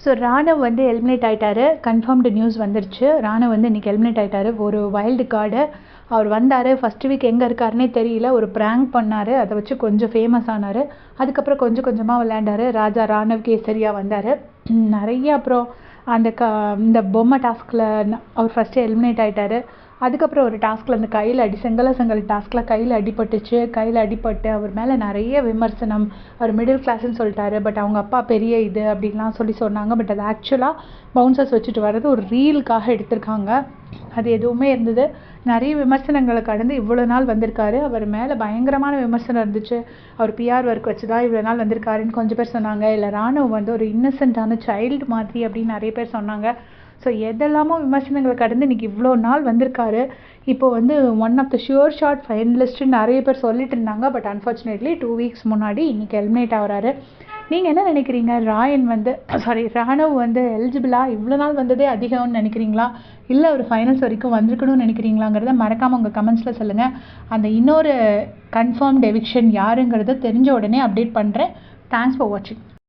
So Raanav வந்து eliminate ஆகிட்டாரு. Confirmed news வந்துருச்சு. ராணவ் வந்து இன்றைக்கி எலிமினேட் ஆகிட்டாரு. ஒரு வைல்டு கார்டு. அவர் வந்தார். ஃபஸ்ட் வீக் எங்கே இருக்காருன்னே தெரியல. ஒரு ப்ராங்க் பண்ணார். அதை வச்சு கொஞ்சம் ஃபேமஸ் ஆனார். அதுக்கப்புறம் கொஞ்சம் கொஞ்சமாக விளையாண்டார். ராஜா ராணவ் கேசரியாக வந்தார். நிறைய அப்புறம் அந்த இந்த பொம்மை டாஸ்கில் அவர் ஃபஸ்ட்டு எலிமினேட் ஆகிட்டார். அதுக்கப்புறம் ஒரு டாஸ்கில் அந்த கையில் செங்கல் டாஸ்கில் கையில் அடிபட்டுச்சு. கையில் அடிபட்டு அவர் மேலே நிறைய விமர்சனம். அவர் மிடில் கிளாஸ்ன்னு சொல்லிட்டாரு. பட் அவங்க அப்பா பெரிய இது அப்படின்லாம் சொன்னாங்க. பட் அது ஆக்சுவலாக பவுன்சர்ஸ் வச்சுட்டு வர்றது ஒரு ரீலுக்காக எடுத்திருக்காங்க. அது எதுவுமே இருந்தது. நிறைய விமர்சனங்களை கடந்து இவ்வளோ நாள் வந்திருக்காரு. அவர் மேலே பயங்கரமான விமர்சனம் இருந்துச்சு. அவர் பிஆர் ஒர்க் வச்சு தான் இவ்வளோ நாள் வந்திருக்காருன்னு கொஞ்சம் பேர் சொன்னாங்க. இல்லை ராணுவம் வந்து ஒரு இன்னசென்ட்டான சைல்டு மாதிரி அப்படின்னு நிறைய பேர் சொன்னாங்க. ஸோ எதெல்லாமோ விமர்சனங்களை கடந்து இன்றைக்கி இவ்வளோ நாள் வந்திருக்காரு. இப்போது வந்து one of the sure shot ஃபைனலிஸ்ட்டுன்னு நிறைய பேர் சொல்லிட்டு இருந்தாங்க. பட் அன்ஃபார்ச்சுனேட்லி 2 வீக்ஸ் முன்னாடி இன்றைக்கி எலிமினேட் ஆகிறாரு. நீங்கள் என்ன நினைக்கிறீங்க? ராணவ் வந்து எலிஜிபிளாக இவ்வளோ நாள் வந்ததே அதிகம்னு நினைக்கிறீங்களா? இல்லை ஒரு ஃபைனல்ஸ் வரைக்கும் வந்திருக்கணும்னு நினைக்கிறீங்களாங்கிறத மறக்காமல் உங்கள் கமெண்ட்ஸில் சொல்லுங்கள். அந்த இன்னொரு கன்ஃபார்ம்டு எவிக்ஷன் யாருங்கிறத தெரிஞ்ச உடனே அப்டேட் பண்ணுறேன். தேங்க்ஸ் ஃபார் வாட்சிங்.